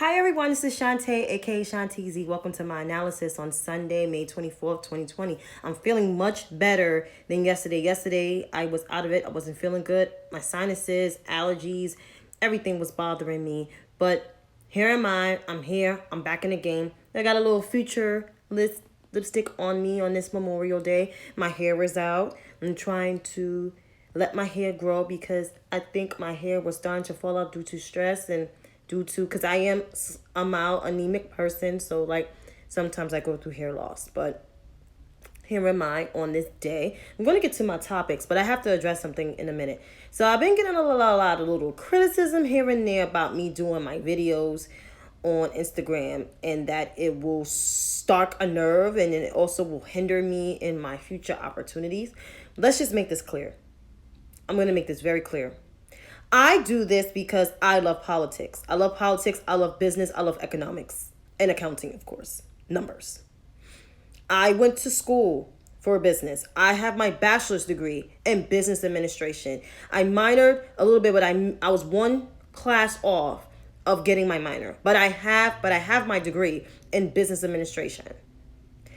Hi everyone, this is Shantae, aka Shanteezy. Welcome to my analysis on Sunday, May 24th, 2020. I'm feeling much better than yesterday. Yesterday, I was out of it. I wasn't feeling good. My sinuses, allergies, everything was bothering me. But here am I. I'm here. I'm back in the game. I got a little future lipstick on me on this Memorial Day. My hair is out. I'm trying to let my hair grow because I think my hair was starting to fall out due to stress and due to because I am a mild anemic person, so like sometimes I go through hair loss. But here am I on this day. I'm going to get to my topics, but I have to address something in a minute. So I've been getting a lot of little criticism here and there about me doing my videos on Instagram, and that it will stark a nerve and it also will hinder me in my future opportunities. Let's just make this clear. I'm going to make this very clear. I do this because I love politics. I love politics. I love business. I love economics and accounting, of course. Numbers. I went to school for business. I have my bachelor's degree in business administration. I minored a little bit, but I was one class off of getting my minor. But I have my degree in business administration.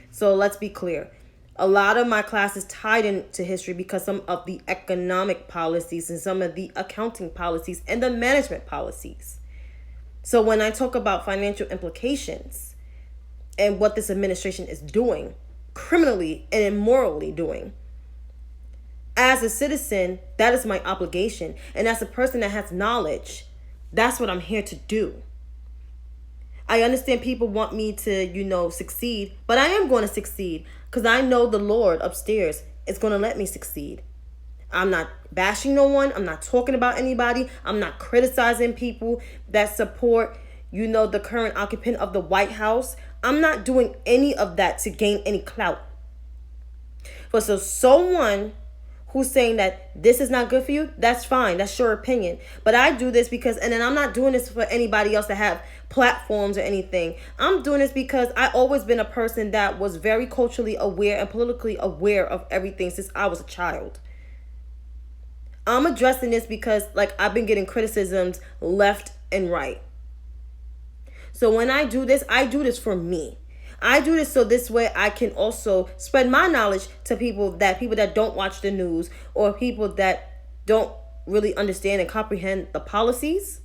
So let's be clear. A lot of my classes tied into history because some of the economic policies and some of the accounting policies and the management policies. So when I talk about financial implications and what this administration is doing, criminally and immorally doing, as a citizen, that is my obligation. And as a person that has knowledge, that's what I'm here to do. I understand people want me to, succeed, but I am going to succeed because I know the Lord upstairs is going to let me succeed. I'm not bashing no one. I'm not talking about anybody. I'm not criticizing people that support, the current occupant of the White House. I'm not doing any of that to gain any clout. But so someone who's saying that this is not good for you, that's fine. That's your opinion. But I do this because, and then I'm not doing this for anybody else to have platforms or anything. I'm doing this because I always been a person that was very culturally aware and politically aware of everything since I was a child. I'm addressing this because I've been getting criticisms left and right. So when I do this for me. I do this so this way I can also spread my knowledge to people that don't watch the news or people that don't really understand and comprehend the policies.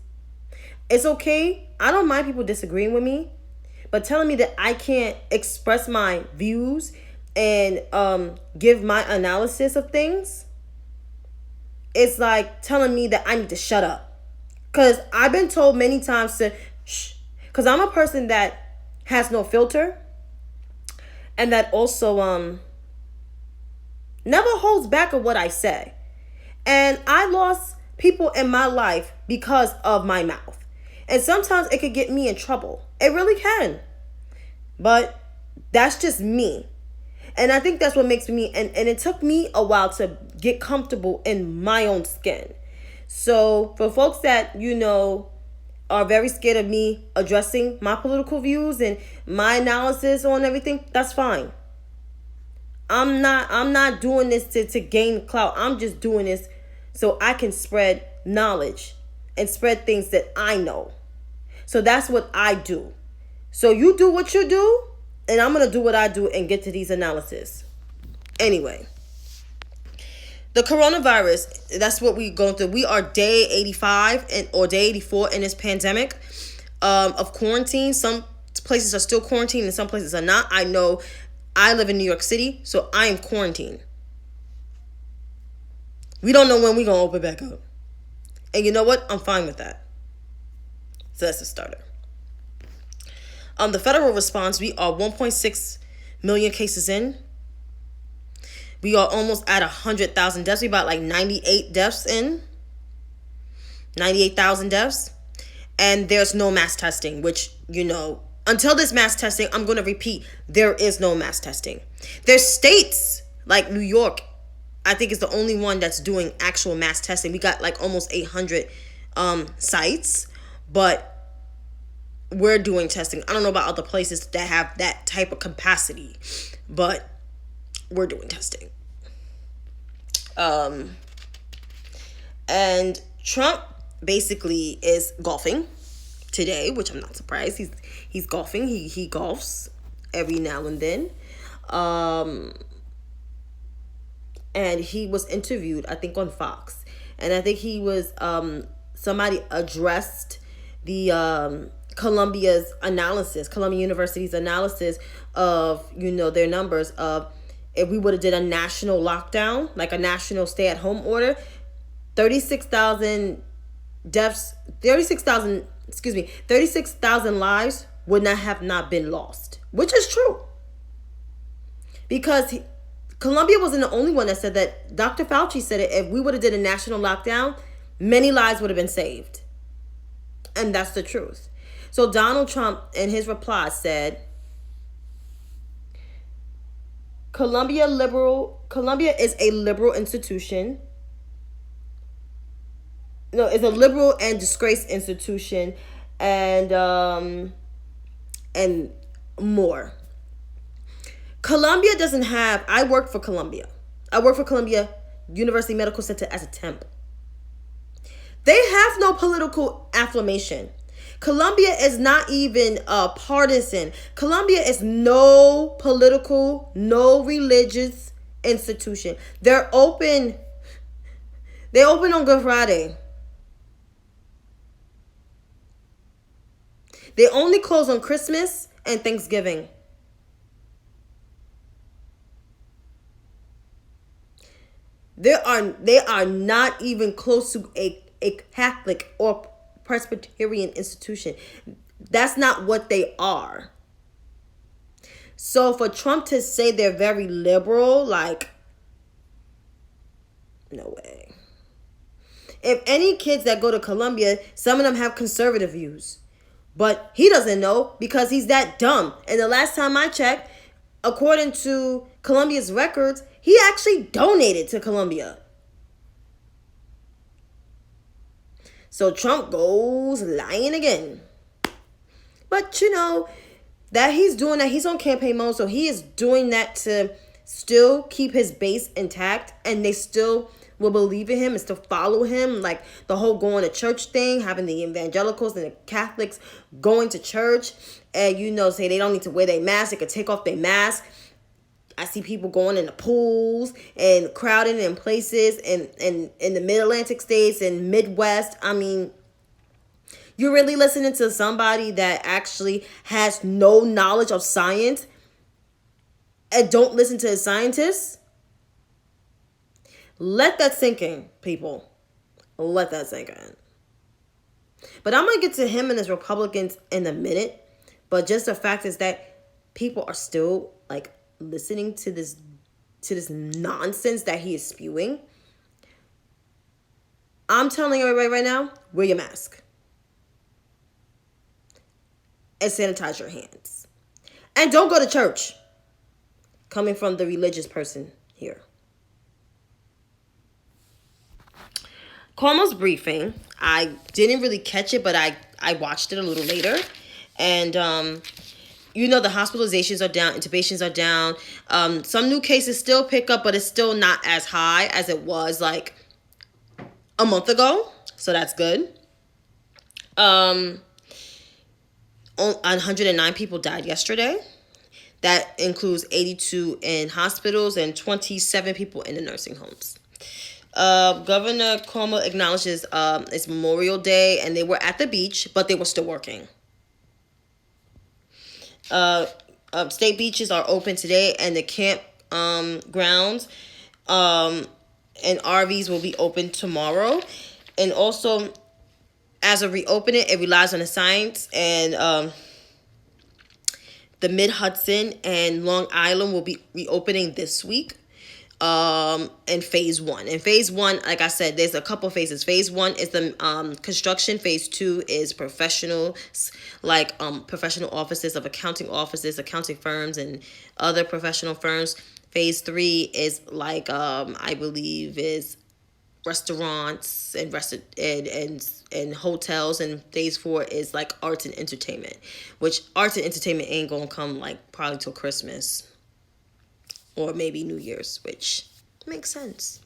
It's okay. I don't mind people disagreeing with me, but telling me that I can't express my views and give my analysis of things, it's like telling me that I need to shut up. Because I've been told many times to shh. Because I'm a person that has no filter. And that also never holds back of what I say. And I lost people in my life because of my mouth. And sometimes it could get me in trouble. It really can. But that's just me. And I think that's what makes me, and it took me a while to get comfortable in my own skin. So for folks that, are very scared of me addressing my political views and my analysis on everything, that's fine. I'm not doing this to gain clout. I'm just doing this so I can spread knowledge and spread things that I know. So that's what I do. So you do what you do, and I'm going to do what I do and get to these analyses. Anyway. The coronavirus, that's what we're going through. We are day 85 or day 84 in this pandemic of quarantine. Some places are still quarantined and some places are not. I know I live in New York City, so I am quarantined. We don't know when we're going to open back up. And you know what? I'm fine with that. So that's a starter. The federal response, we are 1.6 million cases in. We are almost at 100,000 deaths. We about 98 deaths in. 98,000 deaths. And there's no mass testing, which, until this mass testing, I'm going to repeat, there is no mass testing. There's states like New York, I think is the only one that's doing actual mass testing. We got almost 800 sites, but we're doing testing. I don't know about other places that have that type of capacity, but we're doing testing. And Trump basically is golfing. today, which I'm not surprised. He's golfing. He golfs every now and then. Um, and he was interviewed, I think, on Fox. And I think he was somebody addressed the Columbia University's analysis of, their numbers of, if we would have did a national lockdown, like a national stay-at-home order, 36,000 deaths, 36,000 lives would not have not been lost, which is true. Because Columbia wasn't the only one that said that. Dr. Fauci said it. If we would have did a national lockdown, many lives would have been saved. And that's the truth. So Donald Trump, in his reply, said, Columbia is a liberal institution. No, it's a liberal and disgraced institution, and more. Columbia doesn't have. I work for Columbia. I work for Columbia University Medical Center as a temp. They have no political affiliation. Columbia is not even partisan. Columbia is no political, no religious institution. They're open. They open on Good Friday. They only close on Christmas and Thanksgiving. They are not even close to a Catholic or Presbyterian institution. That's not what they are. So for Trump to say they're very liberal, like, no way. If any kids that go to Columbia, some of them have conservative views. But he doesn't know because he's that dumb. And the last time I checked, according to Columbia's records, he actually donated to Columbia. So Trump goes lying again. But that he's doing that. He's on campaign mode. So he is doing that to still keep his base intact. And they still will believe in him and still follow him. Like the whole going to church thing, having the evangelicals and the Catholics going to church. And, say they don't need to wear their mask. They could take off their mask. I see people going in the pools and crowding in places and in the mid-Atlantic states and Midwest. I mean, you're really listening to somebody that actually has no knowledge of science and don't listen to his scientists? Let that sink in, people. Let that sink in. But I'm going to get to him and his Republicans in a minute. But just the fact is that people are still like listening to this nonsense that he is spewing. I'm telling everybody right now, wear your mask. And sanitize your hands. And don't go to church. Coming from the religious person here. Cuomo's briefing, I didn't really catch it, but I watched it a little later. And, the hospitalizations are down, intubations are down. Some new cases still pick up, but it's still not as high as it was like a month ago. So that's good. 109 people died yesterday. That includes 82 in hospitals and 27 people in the nursing homes. Governor Cuomo acknowledges it's Memorial Day and they were at the beach, but they were still working. State beaches are open today and the camp grounds and RVs will be open tomorrow. And also, as a reopening, it relies on the science, and the Mid-Hudson and Long Island will be reopening this week. In phase 1. In phase 1, like I said, there's a couple phases. Phase 1 is the construction. Phase 2 is professionals, like professional offices of accounting offices, accounting firms, and other professional firms. Phase 3 is like I believe is restaurants and and hotels, and phase 4 is like arts and entertainment, which arts and entertainment ain't gonna come like probably till Christmas. Or maybe New Year's, which makes sense.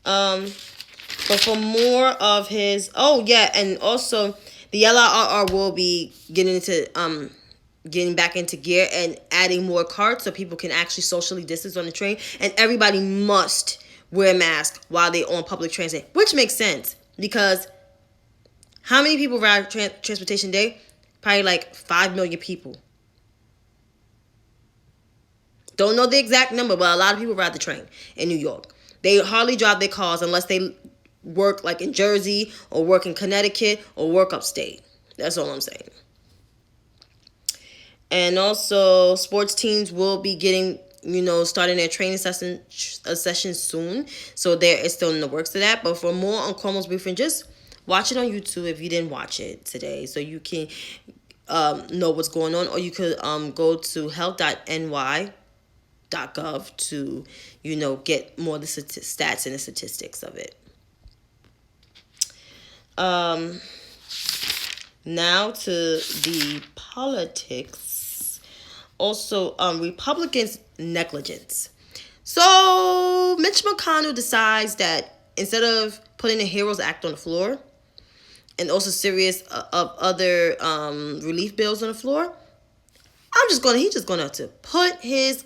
But for more of his... Oh, yeah, and also The LRR will be getting back into gear and adding more carts so people can actually socially distance on the train, and everybody must wear a mask while they're on public transit, which makes sense because how many people ride transportation day? Probably like 5 million people. Don't know the exact number, but a lot of people ride the train in New York. They hardly drive their cars unless they work like in Jersey or work in Connecticut or work upstate. That's all I'm saying. And also, sports teams will be getting, starting their training session soon. So there is still in the works of that. But for more on Cuomo's briefing, just watch it on YouTube if you didn't watch it today, so you can know what's going on. Or you could go to health.ny.gov to, get more of the stats and the statistics of it. Now to the politics. Also, Republicans' negligence. So Mitch McConnell decides that instead of putting the HEROES Act on the floor and also series of other relief bills on the floor, he's just gonna have to put his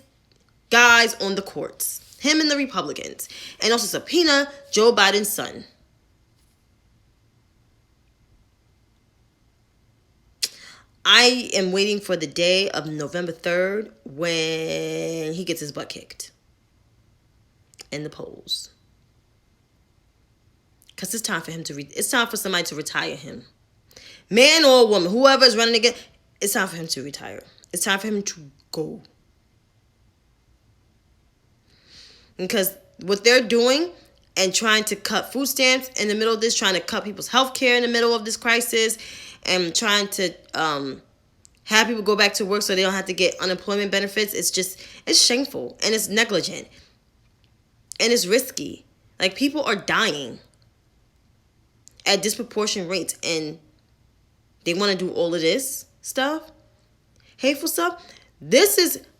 guys on the courts, him and the Republicans, and also subpoena Joe Biden's son. I am waiting for the day of November 3rd when he gets his butt kicked in the polls. Because it's time for him it's time for somebody to retire him. Man or woman, whoever is running again, it's time for him to retire. It's time for him to go. Because what they're doing and trying to cut food stamps in the middle of this, trying to cut people's health care in the middle of this crisis, and trying to have people go back to work so they don't have to get unemployment benefits, it's shameful and it's negligent and it's risky. Like, people are dying at disproportionate rates, and they want to do all of this stuff, hateful stuff.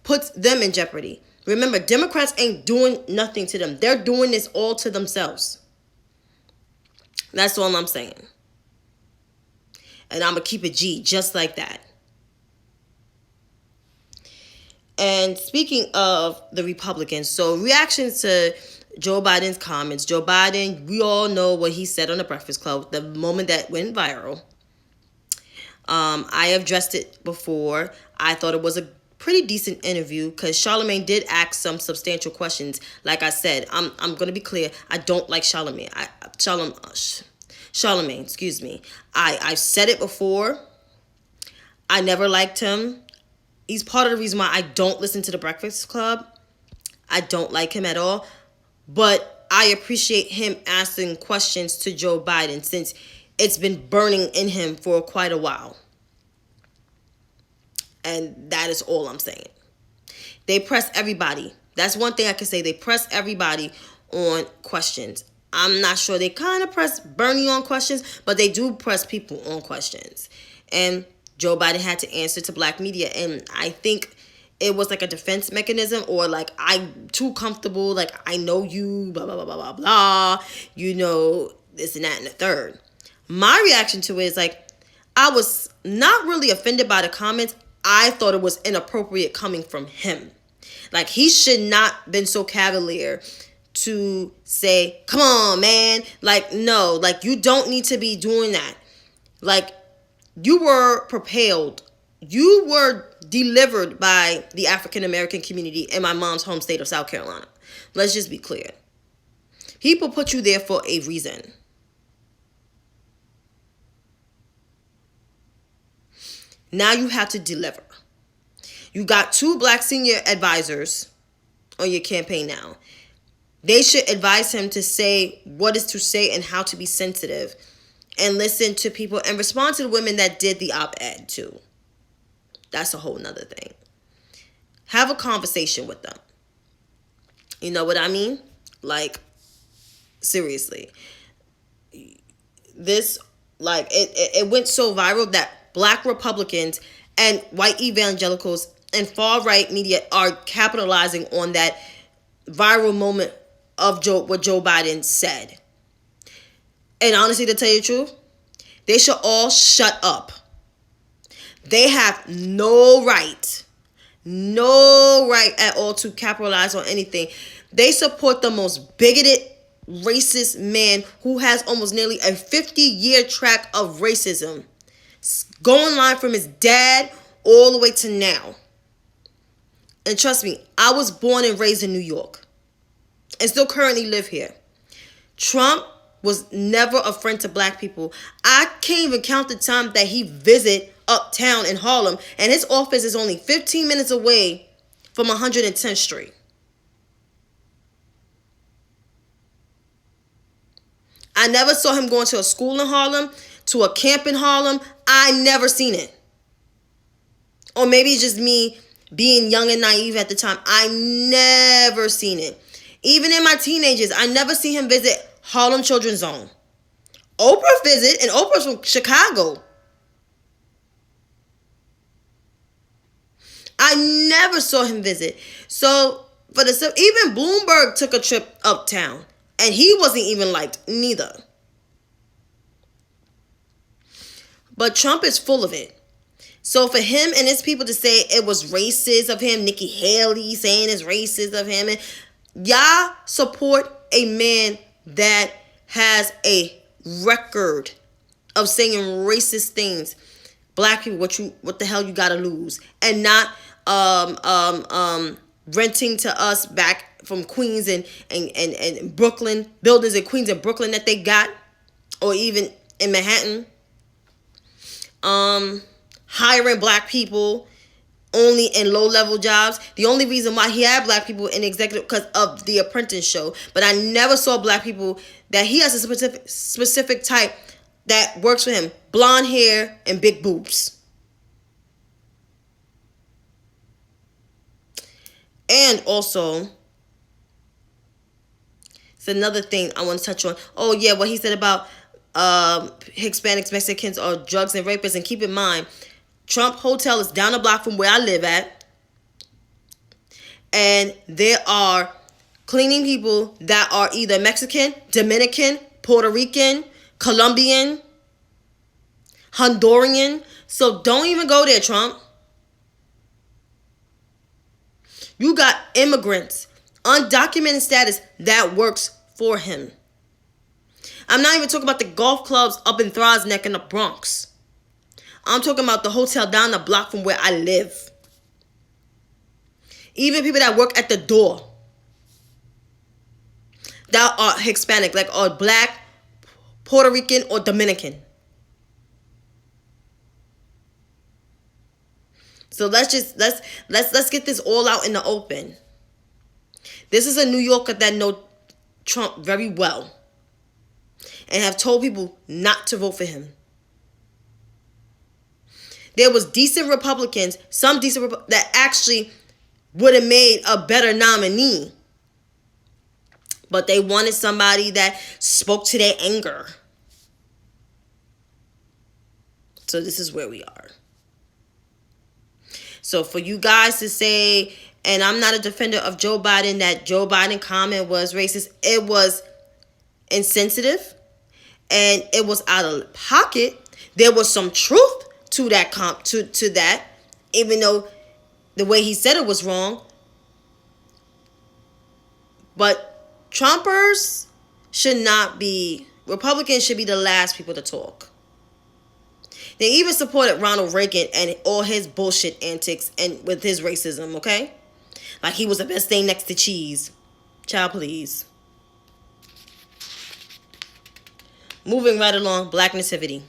Puts them in jeopardy. Remember, Democrats ain't doing nothing to them. They're doing this all to themselves. That's all I'm saying. And I'm going to keep it G just like that. And speaking of the Republicans, so reactions to Joe Biden's comments. Joe Biden, we all know what he said on the Breakfast Club, the moment that went viral. I have addressed it before. I thought it was a pretty decent interview because Charlamagne did ask some substantial questions. Like I said, I'm going to be clear. I don't like Charlamagne. Charlamagne, excuse me. I've said it before. I never liked him. He's part of the reason why I don't listen to the Breakfast Club. I don't like him at all. But I appreciate him asking questions to Joe Biden since it's been burning in him for quite a while. And that is all I'm saying. They press everybody. That's one thing I can say. They press everybody on questions. I'm not sure they kind of press Bernie on questions, but they do press people on questions. And Joe Biden had to answer to black media. And I think it was like a defense mechanism, or like, I'm too comfortable. Like, I know you, blah, blah, blah, blah, blah, blah. This and that and the third. My reaction to it is like, I was not really offended by the comments. I thought it was inappropriate coming from him. Like, he should not been so cavalier to say, come on, man. Like, no, like, you don't need to be doing that. Like, you were propelled. You were delivered by the African American community in my mom's home state of South Carolina. Let's just be clear. People put you there for a reason. Now you have to deliver. You got 2 black senior advisors on your campaign now. They should advise him to say what is to say and how to be sensitive and listen to people and respond to the women that did the op-ed too. That's a whole nother thing. Have a conversation with them. You know what I mean? Like, seriously. This, like, it went so viral that black Republicans and white evangelicals and far-right media are capitalizing on that viral moment of what Joe Biden said. And honestly, to tell you the truth, They should all shut up. They have no right at all to capitalize on anything. They support the most bigoted, racist man who has almost nearly a 50-year track of racism, going line from his dad all the way to now. And trust me, I was born and raised in New York and still currently live here. Trump was never a friend to black people. I can't even count the time that he visited uptown in Harlem, and his office is only 15 minutes away from 110th Street. I never saw him going to a school in Harlem, to a camp in Harlem. I never seen it. Or maybe it's just me being young and naive at the time. I never seen it. Even in my teenagers, I never see him visit Harlem Children's Zone. Oprah visit, and Oprah's from Chicago. I never saw him visit. So even Bloomberg took a trip uptown, and he wasn't even liked neither. But Trump is full of it. So for him and his people to say it was racist of him, Nikki Haley saying it's racist of him, and y'all support a man that has a record of saying racist things. Black people, what the hell you gotta lose, and not renting to us back from Queens and Brooklyn, buildings in Queens and Brooklyn that they got, or even in Manhattan. Hiring black people only in low-level jobs. The only reason why he had black people in executive because of the Apprentice show. But I never saw black people that he has a specific type that works for him. Blonde hair and big boobs. And also, it's another thing I want to touch on. Oh, yeah, what he said about Hispanics, Mexicans are drugs and rapists. And keep in mind, Trump Hotel is down the block from where I live at. And there are cleaning people that are either Mexican, Dominican, Puerto Rican, Colombian, Honduran. So don't even go there, Trump. You got immigrants, undocumented status that works for him. I'm not even talking about the golf clubs up in Throgs Neck in the Bronx. I'm talking about the hotel down the block from where I live. Even people that work at the door that are Hispanic, like or black, Puerto Rican, or Dominican. So let's get this all out in the open. This is a New Yorker that know Trump very well and have told people not to vote for him. There was decent Republicans, that actually would have made a better nominee. But they wanted somebody that spoke to their anger. So this is where we are. So for you guys to say, and I'm not a defender of Joe Biden, that Joe Biden comment was racist, it was insensitive and it was out of pocket. There was some truth to that to that, even though the way he said it was wrong. But Trumpers Republicans should be the last people to talk. They even supported Ronald Reagan and all his bullshit antics and with his racism, okay? Like he was the best thing next to cheese. Child, please. Moving right along, Black Nativity.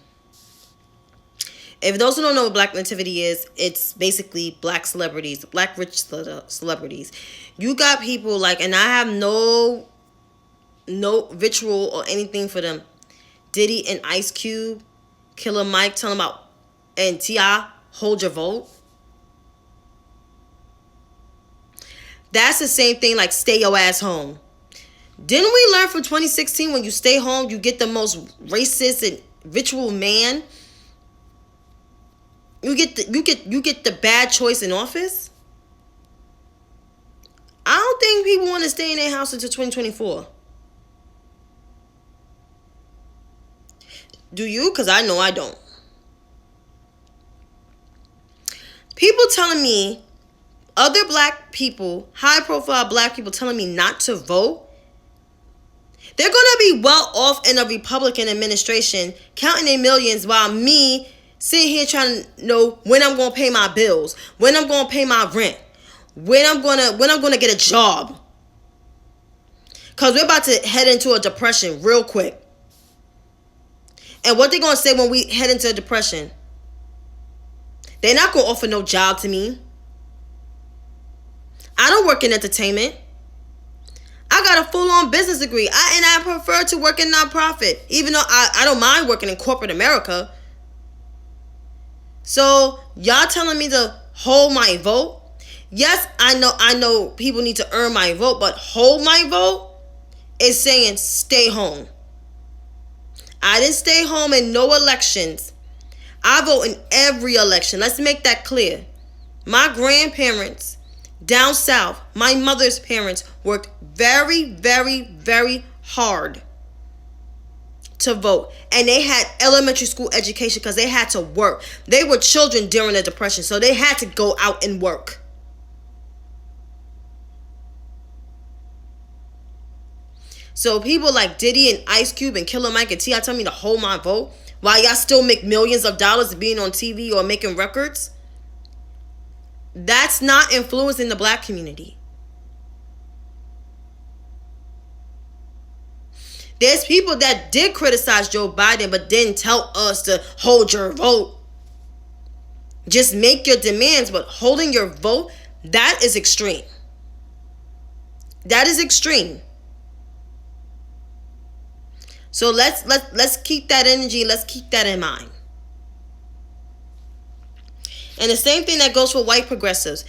If those who don't know what Black Nativity is, it's basically black celebrities, black rich celebrities. You got people like, and I have no vitriol or anything for them. Diddy and Ice Cube, Killer Mike telling about, and T.I., hold your vote. That's the same thing like stay your ass home. Didn't we learn from 2016 when you stay home, you get the most racist and ritual man? You get the bad choice in office? I don't think people want to stay in their house until 2024. Do you? Because I know I don't. People telling me, other black people, high profile black people telling me not to vote. They're going to be well off in a Republican administration, counting their millions, while me sitting here trying to know when I'm going to pay my bills, when I'm going to pay my rent, when I'm going to get a job. Because we're about to head into a depression real quick. And what they're going to say when we head into a depression? They're not going to offer no job to me. I don't work in entertainment. I got a full-on business degree. And I prefer to work in nonprofit, even though I don't mind working in corporate America. So y'all telling me to hold my vote? Yes, I know people need to earn my vote, but hold my vote is saying stay home. I didn't stay home in no elections. I vote in every election. Let's make that clear. My grandparents down south, my mother's parents, worked very, very, very hard to vote. And they had elementary school education because they had to work. They were children during the Depression, so they had to go out and work. So people like Diddy and Ice Cube and Killer Mike and T.I. tell me to hold my vote while y'all still make millions of dollars being on TV or making records. That's not influencing the black community. There's people that did criticize Joe Biden but didn't tell us to hold your vote. Just make your demands, but holding your vote, that is extreme. That is extreme. So let's keep that energy, let's keep that in mind. And the same thing that goes for white progressives.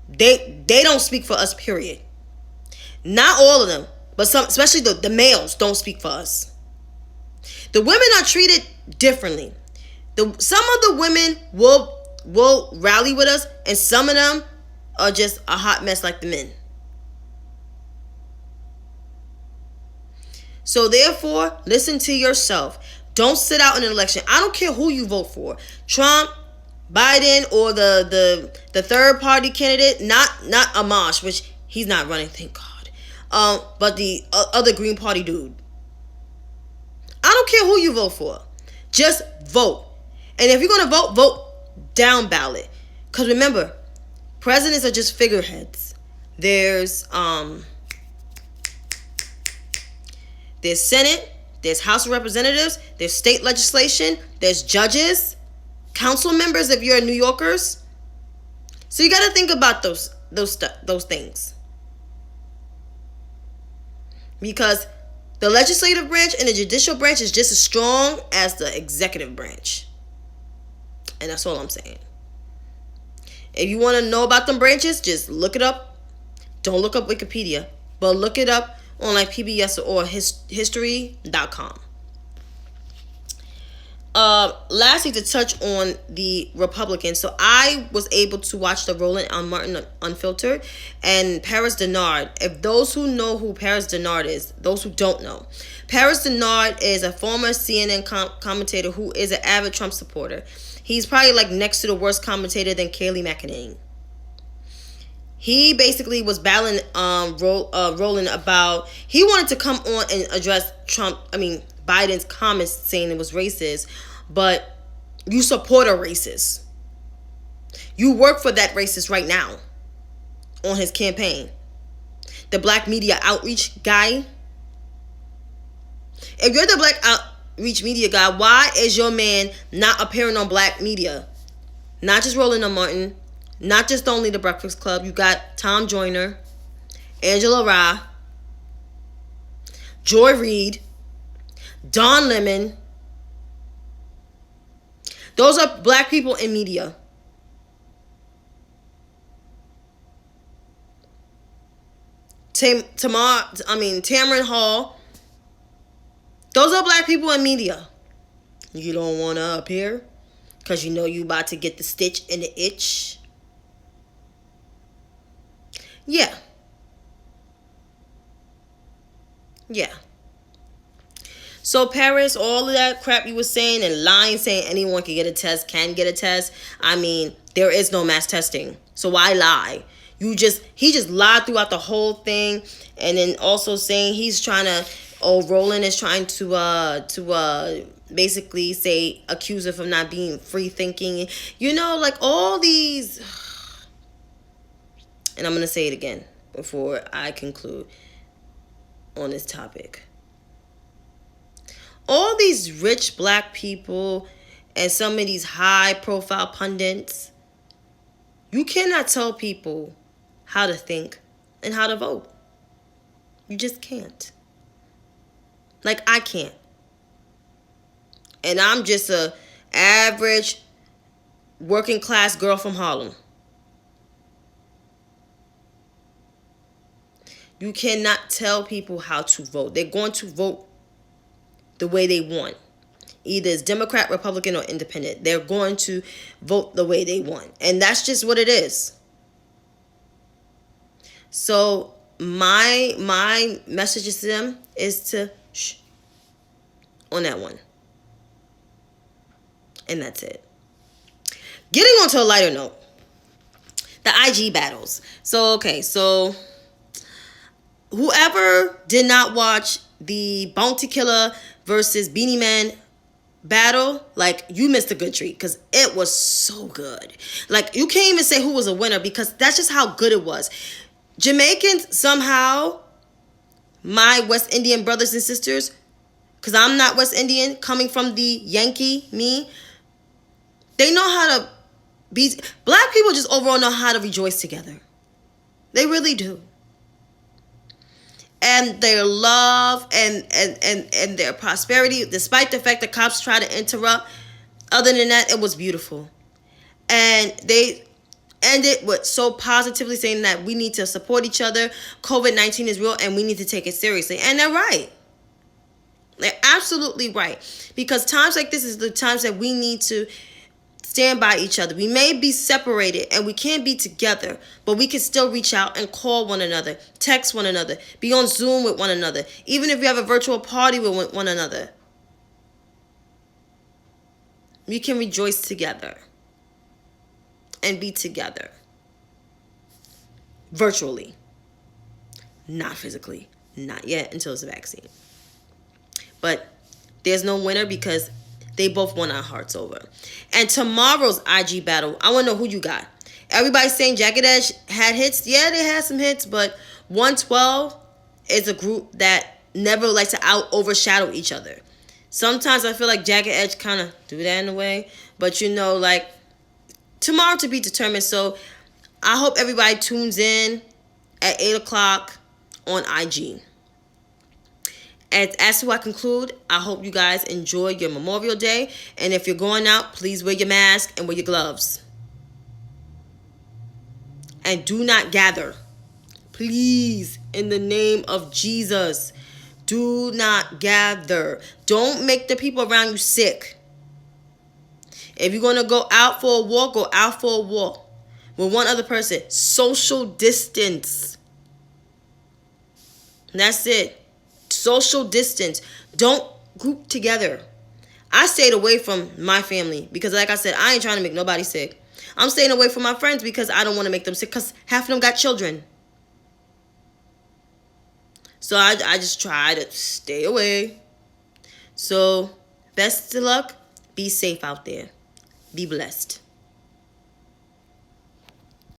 They don't speak for us, period. Not all of them, but some, especially the males, don't speak for us. The women are treated differently. Some of the women will rally with us, and some of them are just a hot mess like the men. So therefore, listen to yourself. Don't sit out in an election. I don't care who you vote for. Trump, Biden, or the third party candidate, not Amash, which he's not running, thank God. But the other Green Party dude. I don't care who you vote for. Just vote. And if you're going to vote down ballot. Because remember, presidents are just figureheads. There's Senate, there's House of Representatives, there's state legislation, there's judges, council members if you're New Yorkers. So you got to think about those things. Because the legislative branch and the judicial branch is just as strong as the executive branch. And that's all I'm saying. If you want to know about them branches, just look it up. Don't look up Wikipedia, but look it up on like PBS or history.com. Lastly, to touch on the Republicans. So I was able to watch the Roland Martin Unfiltered and Paris Denard. If those who know who Paris Denard is, those who don't know, Paris Denard is a former CNN commentator who is an avid Trump supporter. He's probably like next to the worst commentator than Kayleigh McEnany. He basically was battling Roland about, he wanted to come on and address Biden's comments saying it was racist, but you support a racist. You work for that racist right now on his campaign. The black media outreach guy. If you're the black outreach media guy, why is your man not appearing on black media? Not just Roland Martin. Not just only the Breakfast Club. You got Tom Joyner, Angela Rye, Joy Reid, Don Lemon. Those are black people in media. Tamron Hall. Those are black people in media. You don't want to appear because you know you about to get the stitch and the itch. Yeah. So Paris, all of that crap you were saying and lying, saying anyone can get a test, can get a test. I mean, there is no mass testing. So why lie? He just lied throughout the whole thing, and then also saying he's trying to. Oh, Roland is trying to basically say accuse her of not being free thinking. You know, like all these. And I'm gonna say it again before I conclude on this topic. All these rich black people and some of these high profile pundits, you cannot tell people how to think and how to vote. You just can't. Like I can't. And I'm just a average working class girl from Harlem. You cannot tell people how to vote. They're going to vote the way they want. Either it's Democrat, Republican, or Independent. They're going to vote the way they want. And that's just what it is. So my message to them is to shh on that one. And that's it. Getting on to a lighter note. The IG battles. So whoever did not watch the Bounty Killer versus Beanie Man battle, like, you missed a good treat, because it was so good. Like, you can't even say who was a winner, because that's just how good it was. Jamaicans, somehow, my West Indian brothers and sisters, because I'm not West Indian, coming from the Yankee, me, they know how to be. Black people just overall know how to rejoice together. They really do. And their love and their prosperity, despite the fact that cops try to interrupt, other than that, it was beautiful. And they ended with so positively saying that we need to support each other. COVID-19 is real and we need to take it seriously. And they're right. They're absolutely right. Because times like this is the times that we need to stand by each other. We may be separated and we can't be together, but we can still reach out and call one another, text one another, be on Zoom with one another, even if you have a virtual party with one another. We can rejoice together and be together virtually, not physically, not yet until it's a vaccine. But there's no winner because they both won our hearts over. And tomorrow's IG battle, I want to know who you got. Everybody's saying Jagged Edge had hits. Yeah, they had some hits, but 112 is a group that never likes to overshadow each other. Sometimes I feel like Jagged Edge kind of do that in a way, but like tomorrow to be determined. So I hope everybody tunes in at 8 o'clock on IG. And as to I conclude, I hope you guys enjoy your Memorial Day. And if you're going out, please wear your mask and wear your gloves. And do not gather. Please, in the name of Jesus, do not gather. Don't make the people around you sick. If you're going to go out for a walk, go out for a walk with one other person. Social distance. That's it. Social distance. Don't group together. I stayed away from my family because, like I said, I ain't trying to make nobody sick. I'm staying away from my friends because I don't want to make them sick because half of them got children. So I just try to stay away. So best of luck. Be safe out there. Be blessed.